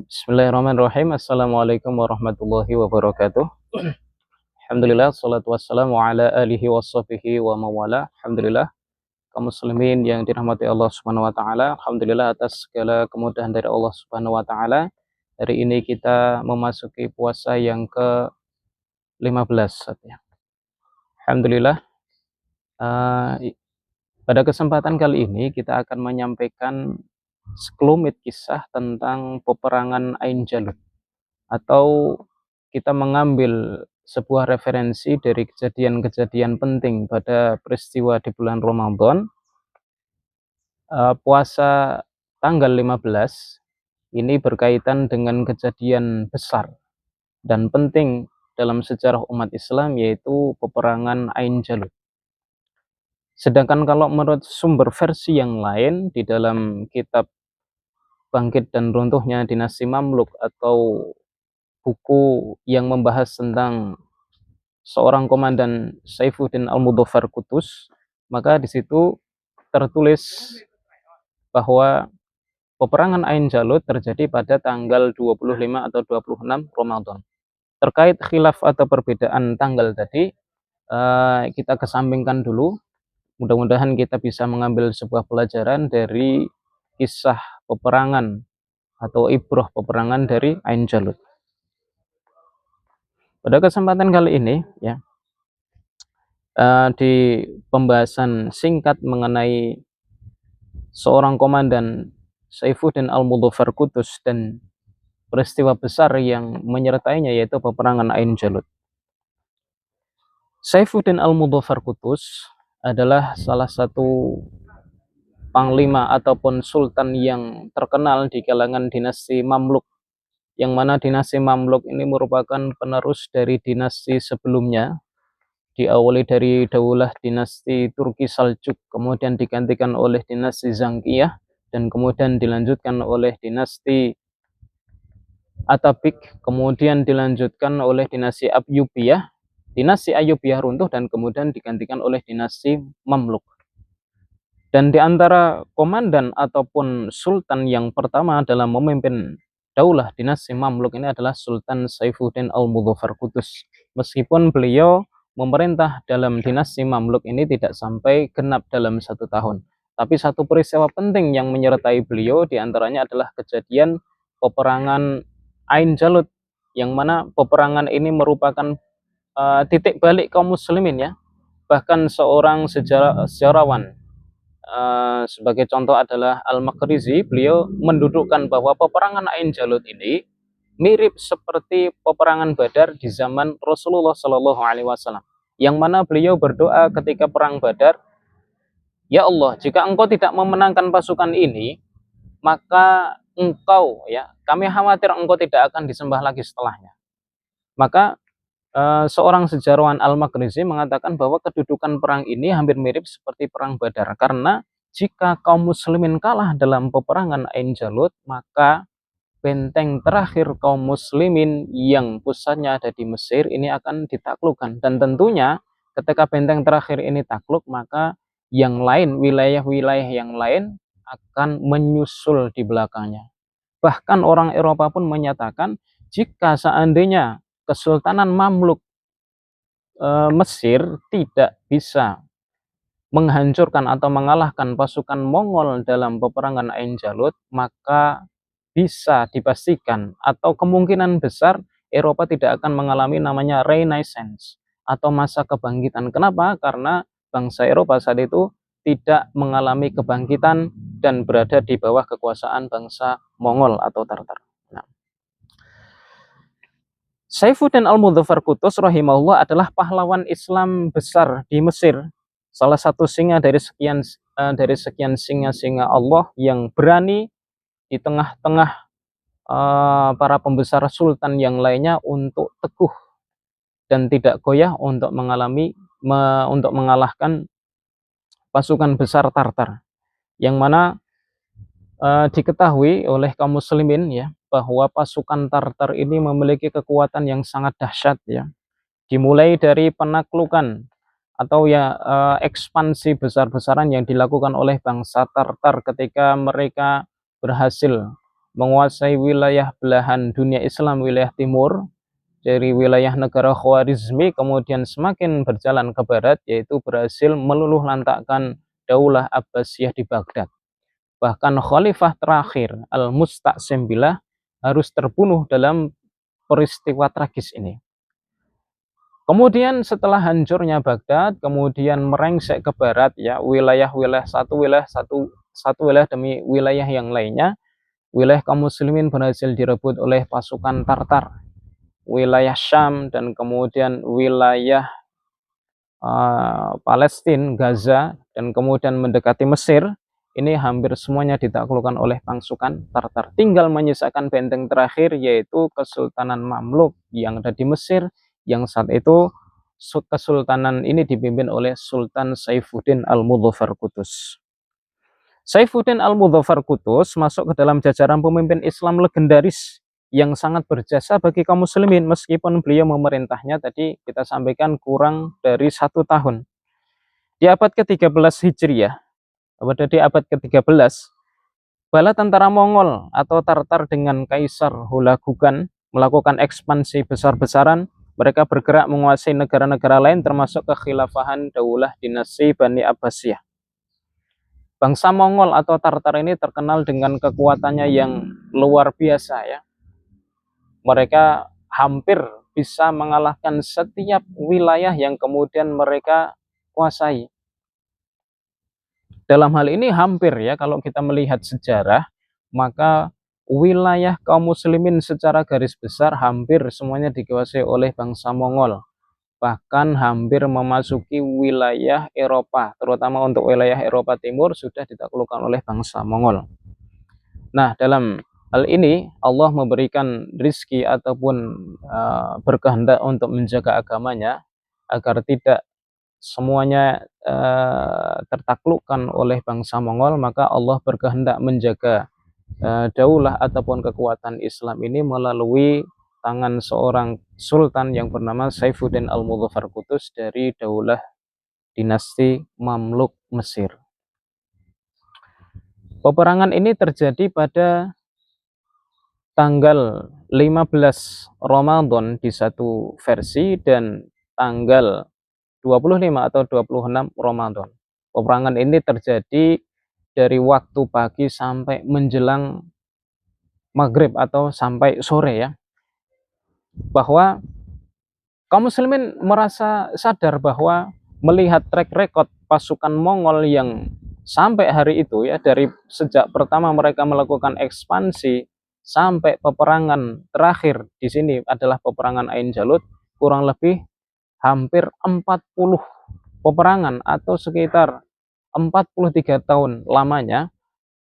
Bismillahirrahmanirrahim. Assalamualaikum warahmatullahi wabarakatuh. Alhamdulillah, salatu wassalamu ala alihi washabihi wa mawala. Alhamdulillah, kaum muslimin yang dirahmati Allah Subhanahu wa taala. Alhamdulillah atas segala kemudahan dari Allah Subhanahu wa taala. Hari ini kita memasuki puasa yang ke-15 ya. Alhamdulillah, pada kesempatan kali ini kita akan menyampaikan sekelumit kisah tentang peperangan Ain Jalut, atau kita mengambil sebuah referensi dari kejadian-kejadian penting pada peristiwa di bulan Ramadan. Puasa tanggal 15 ini berkaitan dengan kejadian besar dan penting dalam sejarah umat Islam, yaitu peperangan Ain Jalut. Sedangkan kalau menurut sumber versi yang lain di dalam kitab Bangkit dan Runtuhnya Dinasti Mamluk, atau buku yang membahas tentang seorang komandan Saifuddin Al-Mudzaffar Qutuz, maka di situ tertulis bahwa peperangan Ain Jalut terjadi pada tanggal 25 atau 26 Ramadan. Terkait khilaf atau perbedaan tanggal tadi, kita kesampingkan dulu. Mudah-mudahan kita bisa mengambil sebuah pelajaran dari kisah peperangan atau ibrah peperangan dari Ain Jalut. Pada kesempatan kali ini ya, di pembahasan singkat mengenai seorang komandan Saifuddin Al-Mudzaffar Qutuz dan peristiwa besar yang menyertainya, yaitu peperangan Ain Jalut. Saifuddin Al-Mudzaffar Qutuz adalah salah satu panglima ataupun sultan yang terkenal di kalangan dinasti Mamluk, yang mana dinasti Mamluk ini merupakan penerus dari dinasti sebelumnya, diawali dari daulah dinasti Turki Saljuk, kemudian digantikan oleh dinasti Zangkiyah, dan kemudian dilanjutkan oleh dinasti Atabik, kemudian dilanjutkan oleh dinasti Ayyubiyah. Dinasti Ayyubiyah runtuh dan kemudian digantikan oleh dinasti Mamluk. Dan di antara komandan ataupun sultan yang pertama dalam memimpin daulah dinasti Mamluk ini adalah Sultan Saifuddin Al-Mudzaffar Qutuz. Meskipun beliau memerintah dalam dinasti Mamluk ini tidak sampai genap dalam 1 tahun, tapi satu peristiwa penting yang menyertai beliau diantaranya adalah kejadian peperangan Ain Jalut, yang mana peperangan ini merupakan titik balik kaum muslimin ya. Bahkan seorang sejarawan, sebagai contoh adalah Al-Maqrizi, beliau mendudukkan bahwa peperangan Ain Jalut ini mirip seperti peperangan Badar di zaman Rasulullah Shallallahu Alaihi Wasallam, yang mana beliau berdoa ketika perang Badar, ya Allah, jika engkau tidak memenangkan pasukan ini, maka engkau, ya, kami khawatir engkau tidak akan disembah lagi setelahnya. Maka seorang sejarawan Al-Maqrizi mengatakan bahwa kedudukan perang ini hampir mirip seperti perang Badar, karena jika kaum muslimin kalah dalam peperangan Ain Jalut, maka benteng terakhir kaum muslimin yang pusatnya ada di Mesir ini akan ditaklukkan. Dan tentunya ketika benteng terakhir ini takluk, maka yang lain, wilayah-wilayah yang lain akan menyusul di belakangnya. Bahkan orang Eropa pun menyatakan jika seandainya Kesultanan Mamluk Mesir tidak bisa menghancurkan atau mengalahkan pasukan Mongol dalam peperangan Ain Jalut, maka bisa dipastikan atau kemungkinan besar Eropa tidak akan mengalami namanya Renaissance atau masa kebangkitan. Kenapa? Karena bangsa Eropa saat itu tidak mengalami kebangkitan dan berada di bawah kekuasaan bangsa Mongol atau Tartar. Saifuddin Al-Mudzaffar Qutuz rahimahullah adalah pahlawan Islam besar di Mesir, salah satu singa dari sekian singa-singa Allah yang berani di tengah-tengah para pembesar sultan yang lainnya untuk teguh dan tidak goyah untuk mengalahkan pasukan besar Tartar, yang mana diketahui oleh kaum muslimin ya, bahwa pasukan Tartar ini memiliki kekuatan yang sangat dahsyat ya. Dimulai dari penaklukan atau ya ekspansi besar-besaran yang dilakukan oleh bangsa Tartar ketika mereka berhasil menguasai wilayah belahan dunia Islam, wilayah timur, dari wilayah negara Khwarizmi, kemudian semakin berjalan ke barat, yaitu berhasil meluluhlantakkan Daulah Abbasiyah di Baghdad. Bahkan khalifah terakhir Al-Musta'sim Billah harus terbunuh dalam peristiwa tragis ini. Kemudian setelah hancurnya Baghdad, kemudian merengsek ke barat, ya, wilayah-wilayah satu wilayah demi wilayah yang lainnya. Wilayah kaum muslimin berhasil direbut oleh pasukan Tartar, wilayah Syam, dan kemudian wilayah Palestina, Gaza, dan kemudian mendekati Mesir. Ini hampir semuanya ditaklukkan oleh pasukan Tartar. Tinggal menyisakan benteng terakhir, yaitu Kesultanan Mamluk yang ada di Mesir, yang saat itu kesultanan ini dipimpin oleh Sultan Saifuddin Al-Mudzaffar Qutuz. Saifuddin Al-Mudzaffar Qutuz masuk ke dalam jajaran pemimpin Islam legendaris yang sangat berjasa bagi kaum muslimin, meskipun beliau memerintahnya tadi kita sampaikan kurang dari 1 tahun. Di abad ke-13 Hijriah, di abad ke-13, bala tentara Mongol atau Tartar dengan Kaisar Hulagukan melakukan ekspansi besar-besaran. Mereka bergerak menguasai negara-negara lain, termasuk kekhilafahan Daulah dinasti Bani Abbasiyah. Bangsa Mongol atau Tartar ini terkenal dengan kekuatannya yang luar biasa, ya. Mereka hampir bisa mengalahkan setiap wilayah yang kemudian mereka kuasai. Dalam hal ini hampir, ya, kalau kita melihat sejarah, maka wilayah kaum muslimin secara garis besar hampir semuanya dikuasai oleh bangsa Mongol. Bahkan hampir memasuki wilayah Eropa, terutama untuk wilayah Eropa Timur sudah ditaklukkan oleh bangsa Mongol. Nah, dalam hal ini Allah memberikan rizki ataupun berkehendak untuk menjaga agamanya agar tidak semuanya tertaklukkan oleh bangsa Mongol. Maka Allah berkehendak menjaga daulah ataupun kekuatan Islam ini melalui tangan seorang sultan yang bernama Saifuddin Al-Mudzaffar Qutuz dari Daulah dinasti Mamluk Mesir. Peperangan ini terjadi pada tanggal 15 Ramadan di satu versi dan tanggal 25 atau 26 Ramadan. Peperangan ini terjadi dari waktu pagi sampai menjelang maghrib atau sampai sore, ya. Bahwa kaum muslimin merasa sadar bahwa melihat track record pasukan Mongol yang sampai hari itu, ya, dari sejak pertama mereka melakukan ekspansi sampai peperangan terakhir di sini adalah peperangan Ain Jalut, kurang lebih hampir 40 peperangan atau sekitar 43 tahun lamanya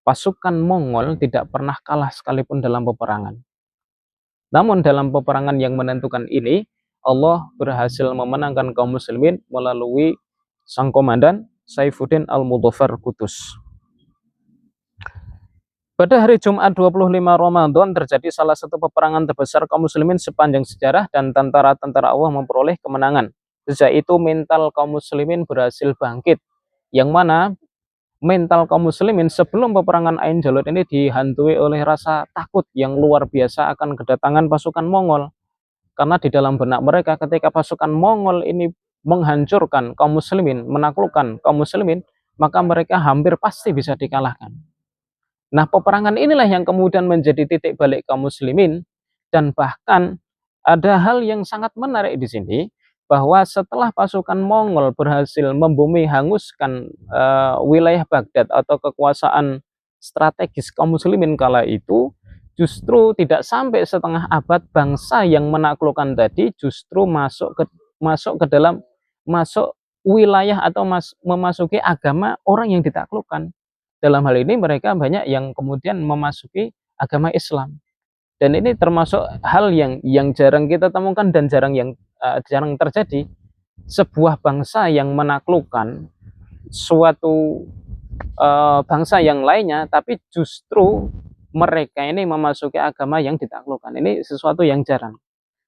pasukan Mongol tidak pernah kalah sekalipun dalam peperangan. Namun dalam peperangan yang menentukan ini, Allah berhasil memenangkan kaum muslimin melalui sang komandan Saifuddin Al-Mudzaffar Qutuz. Pada hari Jumat 25 Ramadan terjadi salah satu peperangan terbesar kaum muslimin sepanjang sejarah dan tentara-tentara Allah memperoleh kemenangan. Sejak itu mental kaum muslimin berhasil bangkit, yang mana mental kaum muslimin sebelum peperangan Ain Jalut ini dihantui oleh rasa takut yang luar biasa akan kedatangan pasukan Mongol. Karena di dalam benak mereka ketika pasukan Mongol ini menghancurkan kaum muslimin, menaklukkan kaum muslimin, maka mereka hampir pasti bisa dikalahkan. Nah, peperangan inilah yang kemudian menjadi titik balik kaum muslimin, dan bahkan ada hal yang sangat menarik di sini, bahwa setelah pasukan Mongol berhasil membumi hanguskan wilayah Baghdad atau kekuasaan strategis kaum muslimin kala itu, justru tidak sampai setengah abad bangsa yang menaklukkan tadi justru masuk ke dalam wilayah atau memasuki agama orang yang ditaklukkan. Dalam hal ini mereka banyak yang kemudian memasuki agama Islam. Dan ini termasuk hal yang jarang kita temukan dan jarang terjadi. Sebuah bangsa yang menaklukkan suatu bangsa yang lainnya, tapi justru mereka ini memasuki agama yang ditaklukkan. Ini sesuatu yang jarang.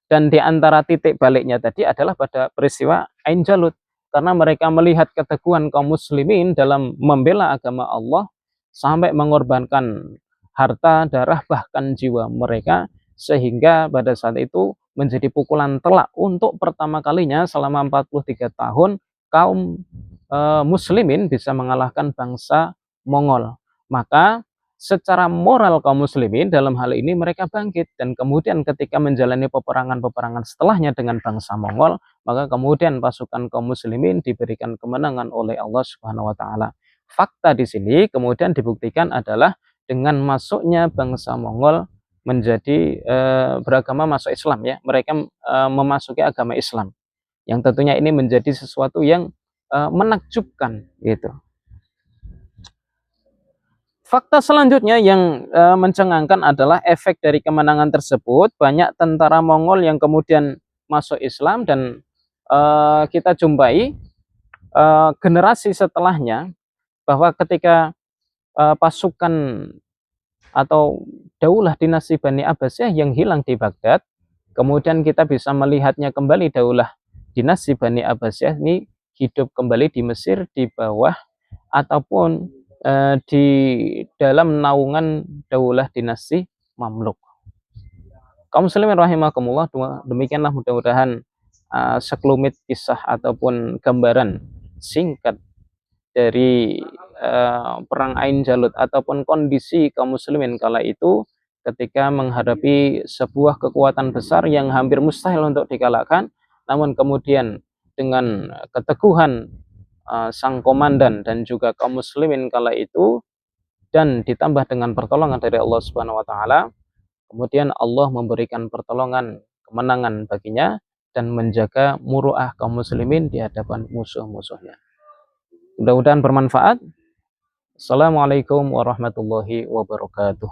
Dan di antara titik baliknya tadi adalah pada peristiwa Ain Jalut. Karena mereka melihat keteguhan kaum muslimin dalam membela agama Allah sampai mengorbankan harta, darah, bahkan jiwa mereka, sehingga pada saat itu menjadi pukulan telak untuk pertama kalinya selama 43 tahun kaum muslimin bisa mengalahkan bangsa Mongol. Maka secara moral kaum muslimin dalam hal ini mereka bangkit, dan kemudian ketika menjalani peperangan-peperangan setelahnya dengan bangsa Mongol, maka kemudian pasukan kaum muslimin diberikan kemenangan oleh Allah Subhanahu wa taala. Fakta di sini kemudian dibuktikan adalah dengan masuknya bangsa Mongol menjadi beragama masuk Islam, ya. Mereka memasuki agama Islam. Yang tentunya ini menjadi sesuatu yang menakjubkan gitu. Fakta selanjutnya yang mencengangkan adalah efek dari kemenangan tersebut. Banyak tentara Mongol yang kemudian masuk Islam, dan kita jumpai generasi setelahnya bahwa ketika pasukan atau daulah dinasti Bani Abbasiyah yang hilang di Baghdad, kemudian kita bisa melihatnya kembali daulah dinasti Bani Abbasiyah ini hidup kembali di Mesir di bawah ataupun di dalam naungan daulah dinasti Mamluk. Kaum muslimin rahimakumullah, demikianlah mudah-mudahan sekelumit kisah ataupun gambaran singkat dari perang Ain Jalut ataupun kondisi kaum muslimin kala itu ketika menghadapi sebuah kekuatan besar yang hampir mustahil untuk dikalahkan, namun kemudian dengan keteguhan sang komandan dan juga kaum muslimin kala itu, dan ditambah dengan pertolongan dari Allah Subhanahu wa taala, kemudian Allah memberikan pertolongan kemenangan baginya dan menjaga muruah kaum muslimin di hadapan musuh-musuhnya. Mudah-mudahan bermanfaat. Assalamualaikum warahmatullahi wabarakatuh.